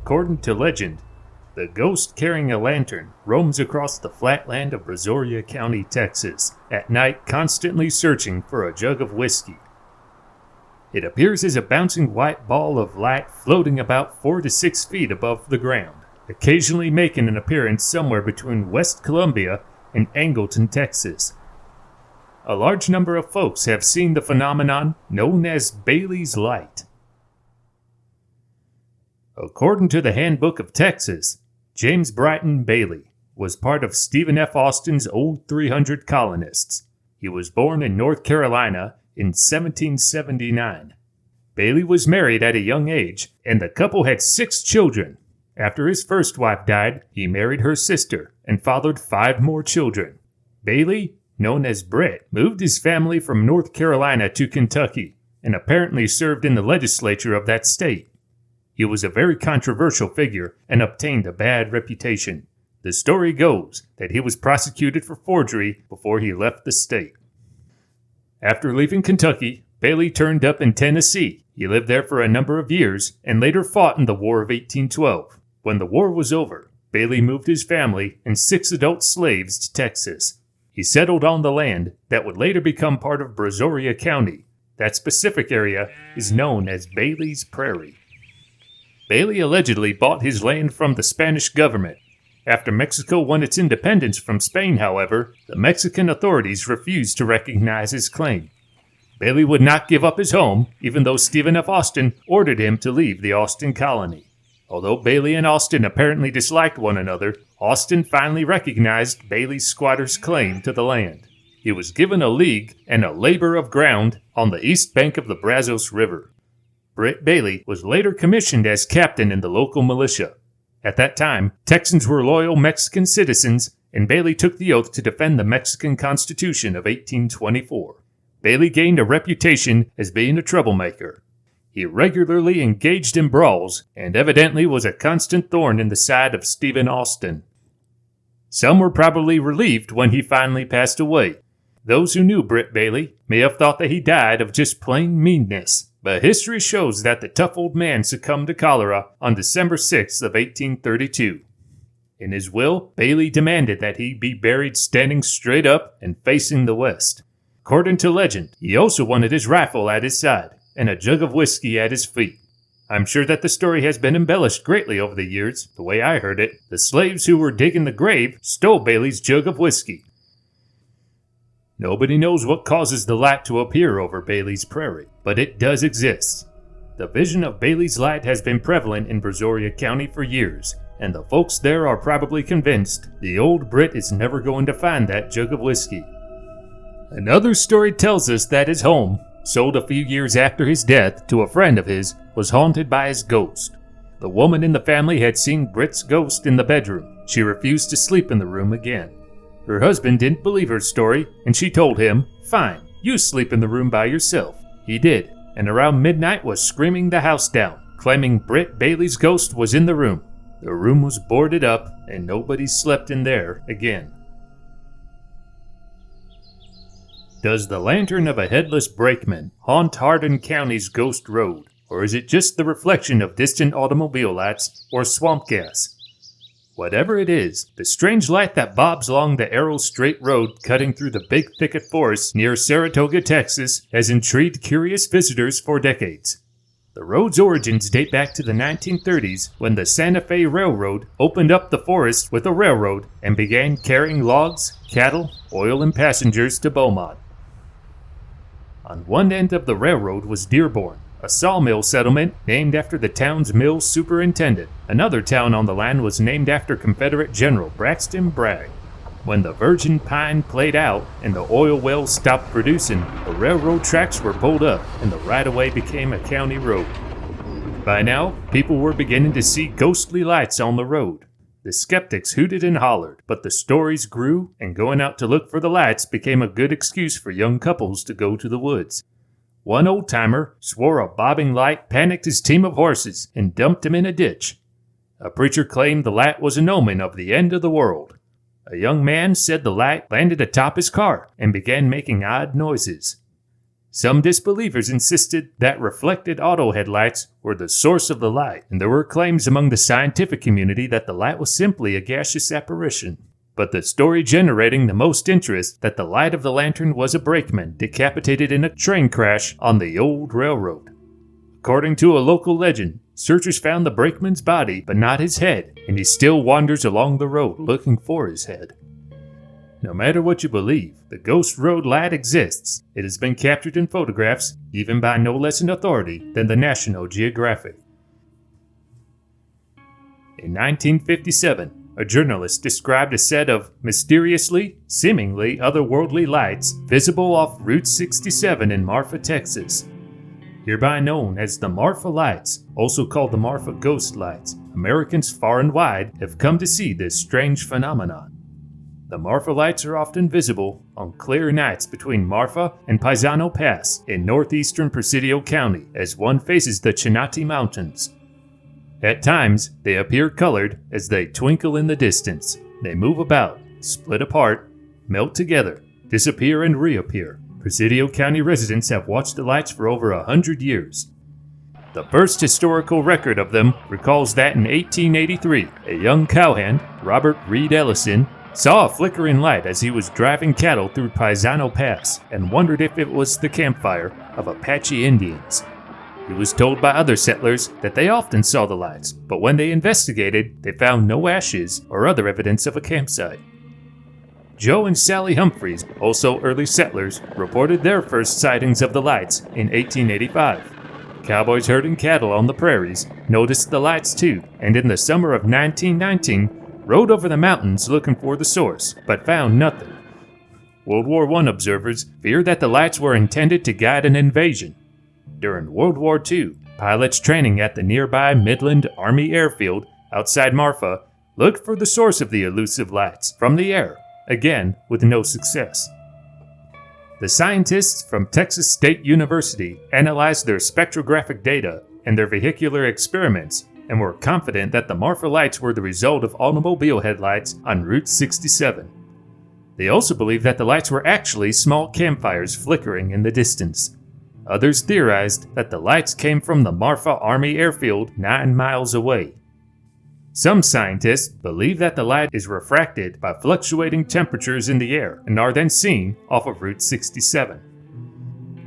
According to legend, the ghost carrying a lantern roams across the flat land of Brazoria County, Texas, at night constantly searching for a jug of whiskey. It appears as a bouncing white ball of light floating about 4 to 6 feet above the ground, occasionally making an appearance somewhere between West Columbia and Angleton, Texas. A large number of folks have seen the phenomenon known as Bailey's Light. According to the Handbook of Texas, James Brighton Bailey was part of Stephen F. Austin's Old 300 Colonists. He was born in North Carolina in 1779. Bailey was married at a young age, and the couple had 6 children. After his first wife died, he married her sister and fathered 5 more children. Bailey, known as Brett, moved his family from North Carolina to Kentucky and apparently served in the legislature of that state. He was a very controversial figure and obtained a bad reputation. The story goes that he was prosecuted for forgery before he left the state. After leaving Kentucky, Bailey turned up in Tennessee. He lived there for a number of years and later fought in the War of 1812. When the war was over, Bailey moved his family and 6 adult slaves to Texas. He settled on the land that would later become part of Brazoria County. That specific area is known as Bailey's Prairie. Bailey allegedly bought his land from the Spanish government. After Mexico won its independence from Spain, however, the Mexican authorities refused to recognize his claim. Bailey would not give up his home, even though Stephen F. Austin ordered him to leave the Austin colony. Although Bailey and Austin apparently disliked one another, Austin finally recognized Bailey's squatter's claim to the land. He was given a league and a labor of ground on the east bank of the Brazos River. Britt Bailey was later commissioned as captain in the local militia. At that time, Texans were loyal Mexican citizens, and Bailey took the oath to defend the Mexican Constitution of 1824. Bailey gained a reputation as being a troublemaker. He regularly engaged in brawls and evidently was a constant thorn in the side of Stephen Austin. Some were probably relieved when he finally passed away. Those who knew Britt Bailey may have thought that he died of just plain meanness. But history shows that the tough old man succumbed to cholera on December 6th of 1832. In his will, Bailey demanded that he be buried standing straight up and facing the west. According to legend, he also wanted his rifle at his side and a jug of whiskey at his feet. I'm sure that the story has been embellished greatly over the years. The way I heard it, the slaves who were digging the grave stole Bailey's jug of whiskey. Nobody knows what causes the light to appear over Bailey's Prairie, but it does exist. The vision of Bailey's Light has been prevalent in Brazoria County for years, and the folks there are probably convinced the old Brit is never going to find that jug of whiskey. Another story tells us that his home, sold a few years after his death to a friend of his, was haunted by his ghost. The woman in the family had seen Brit's ghost in the bedroom. She refused to sleep in the room again. Her husband didn't believe her story, and she told him, "Fine, you sleep in the room by yourself." He did, and around midnight was screaming the house down, claiming Britt Bailey's ghost was in the room. The room was boarded up, and nobody slept in there again. Does the lantern of a headless brakeman haunt Hardin County's Ghost Road, or is it just the reflection of distant automobile lights or swamp gas? Whatever it is, the strange light that bobs along the Arrow Straight Road cutting through the big thicket forest near Saratoga, Texas, has intrigued curious visitors for decades. The road's origins date back to the 1930s when the Santa Fe Railroad opened up the forest with a railroad and began carrying logs, cattle, oil, and passengers to Beaumont. On one end of the railroad was Dearborn, a sawmill settlement named after the town's mill superintendent. Another town on the line was named after Confederate General Braxton Bragg. When the virgin pine played out and the oil wells stopped producing, the railroad tracks were pulled up and the right-of-way became a county road. By now, people were beginning to see ghostly lights on the road. The skeptics hooted and hollered, but the stories grew, and going out to look for the lights became a good excuse for young couples to go to the woods. One old-timer swore a bobbing light panicked his team of horses and dumped him in a ditch. A preacher claimed the light was an omen of the end of the world. A young man said the light landed atop his car and began making odd noises. Some disbelievers insisted that reflected auto headlights were the source of the light, and there were claims among the scientific community that the light was simply a gaseous apparition. But the story generating the most interest that the light of the lantern was a brakeman decapitated in a train crash on the old railroad. According to a local legend, searchers found the brakeman's body but not his head, and he still wanders along the road looking for his head. No matter what you believe, the Ghost Road light exists. It has been captured in photographs, even by no less an authority than the National Geographic. In 1957, a journalist described a set of mysteriously, seemingly otherworldly lights visible off Route 67 in Marfa, Texas. Hereby known as the Marfa Lights, also called the Marfa Ghost Lights, Americans far and wide have come to see this strange phenomenon. The Marfa Lights are often visible on clear nights between Marfa and Paisano Pass in northeastern Presidio County as one faces the Chinati Mountains. At times, they appear colored as they twinkle in the distance. They move about, split apart, melt together, disappear and reappear. Presidio County residents have watched the lights for over 100 years. The first historical record of them recalls that in 1883, a young cowhand, Robert Reed Ellison, saw a flickering light as he was driving cattle through Paisano Pass and wondered if it was the campfire of Apache Indians. He was told by other settlers that they often saw the lights, but when they investigated, they found no ashes or other evidence of a campsite. Joe and Sally Humphreys, also early settlers, reported their first sightings of the lights in 1885. Cowboys herding cattle on the prairies noticed the lights too, and in the summer of 1919, rode over the mountains looking for the source, but found nothing. World War I observers feared that the lights were intended to guide an invasion. During World War II, pilots training at the nearby Midland Army Airfield outside Marfa looked for the source of the elusive lights from the air, again with no success. The scientists from Texas State University analyzed their spectrographic data and their vehicular experiments and were confident that the Marfa lights were the result of automobile headlights on Route 67. They also believed that the lights were actually small campfires flickering in the distance. Others theorized that the lights came from the Marfa Army Airfield 9 miles away. Some scientists believe that the light is refracted by fluctuating temperatures in the air and are then seen off of Route 67.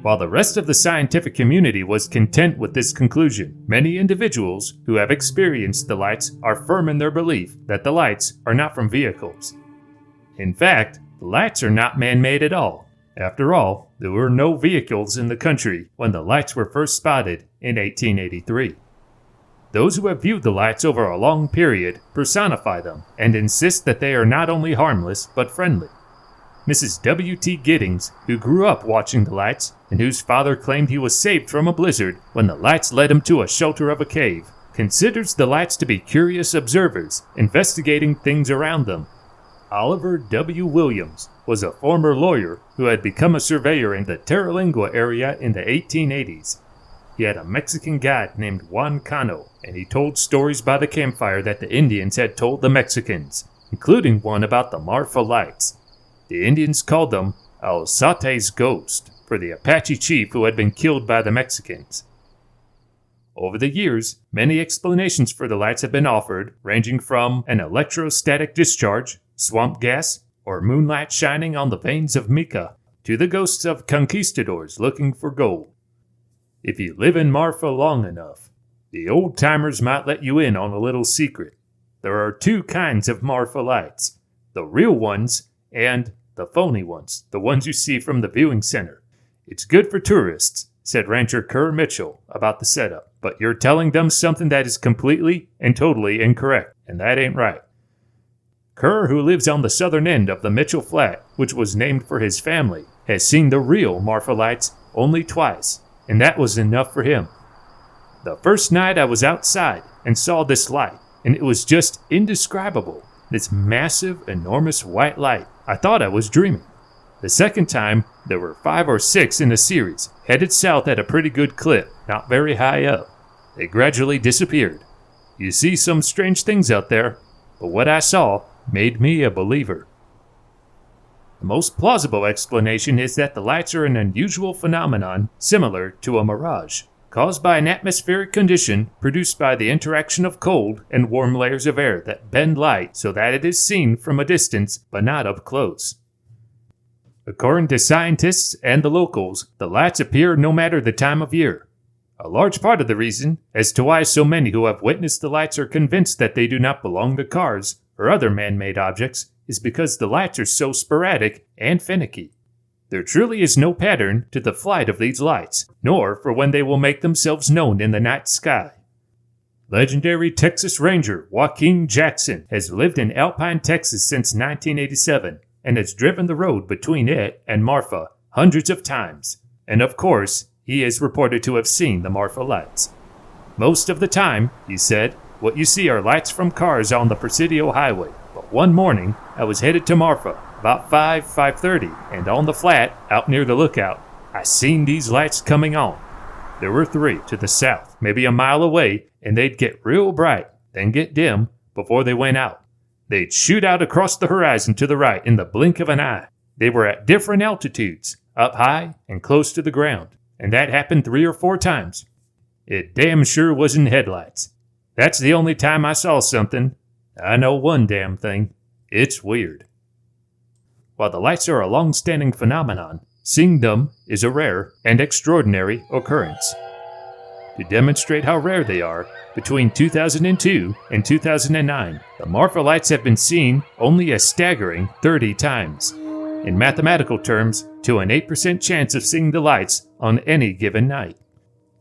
While the rest of the scientific community was content with this conclusion, many individuals who have experienced the lights are firm in their belief that the lights are not from vehicles. In fact, the lights are not man-made at all. After all, there were no vehicles in the country when the lights were first spotted in 1883. Those who have viewed the lights over a long period personify them and insist that they are not only harmless but friendly. Mrs. W.T. Giddings, who grew up watching the lights and whose father claimed he was saved from a blizzard when the lights led him to a shelter of a cave, considers the lights to be curious observers investigating things around them. Oliver W. Williams was a former lawyer who had become a surveyor in the Terralingua area in the 1880s. He had a Mexican guide named Juan Cano, and he told stories by the campfire that the Indians had told the Mexicans, including one about the Marfa Lights. The Indians called them Alzate's ghost for the Apache chief who had been killed by the Mexicans. Over the years, many explanations for the lights have been offered, ranging from an electrostatic discharge, swamp gas, or moonlight shining on the veins of mica, to the ghosts of conquistadors looking for gold. If you live in Marfa long enough, the old-timers might let you in on a little secret. There are two kinds of Marfa lights, the real ones and the phony ones, the ones you see from the viewing center. It's good for tourists, said rancher Kerr Mitchell about the setup, but you're telling them something that is completely and totally incorrect, and that ain't right. Kerr, who lives on the southern end of the Mitchell Flat, which was named for his family, has seen the real Marfa lights only twice, and that was enough for him. The first night I was outside and saw this light, and it was just indescribable. This massive, enormous white light. I thought I was dreaming. The second time, there were 5 or 6 in a series, headed south at a pretty good clip, not very high up. They gradually disappeared. You see some strange things out there, but what I saw made me a believer. The most plausible explanation is that the lights are an unusual phenomenon similar to a mirage, caused by an atmospheric condition produced by the interaction of cold and warm layers of air that bend light so that it is seen from a distance but not up close. According to scientists and the locals, the lights appear no matter the time of year. A large part of the reason as to why so many who have witnessed the lights are convinced that they do not belong to cars or other man-made objects is because the lights are so sporadic and finicky. There truly is no pattern to the flight of these lights, nor for when they will make themselves known in the night sky. Legendary Texas Ranger Joaquin Jackson has lived in Alpine, Texas since 1987 and has driven the road between it and Marfa hundreds of times. And of course, he is reported to have seen the Marfa Lights. Most of the time, he said, what you see are lights from cars on the Presidio Highway. But one morning, I was headed to Marfa, about 5:30, and on the flat, out near the lookout, I seen these lights coming on. There were 3 to the south, maybe a mile away, and they'd get real bright, then get dim, before they went out. They'd shoot out across the horizon to the right in the blink of an eye. They were at different altitudes, up high and close to the ground, and that happened 3 or 4 times. It damn sure wasn't headlights. That's the only time I saw something. I know one damn thing. It's weird. While the lights are a long-standing phenomenon, seeing them is a rare and extraordinary occurrence. To demonstrate how rare they are, between 2002 and 2009, the Marfa Lights have been seen only a staggering 30 times. In mathematical terms, to an 8% chance of seeing the lights on any given night.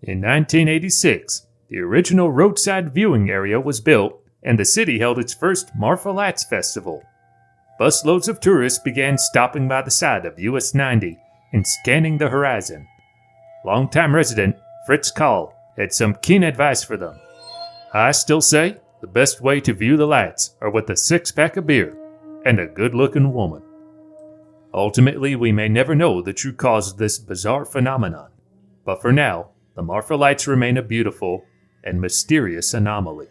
In 1986, the original roadside viewing area was built, and the city held its first Marfa Lights Festival. Busloads of tourists began stopping by the side of US 90 and scanning the horizon. Longtime resident Fritz Kahl had some keen advice for them. I still say the best way to view the lights are with a 6-pack of beer and a good-looking woman. Ultimately, we may never know the true cause of this bizarre phenomenon, but for now, the Marfa Lights remain a beautiful and mysterious anomaly.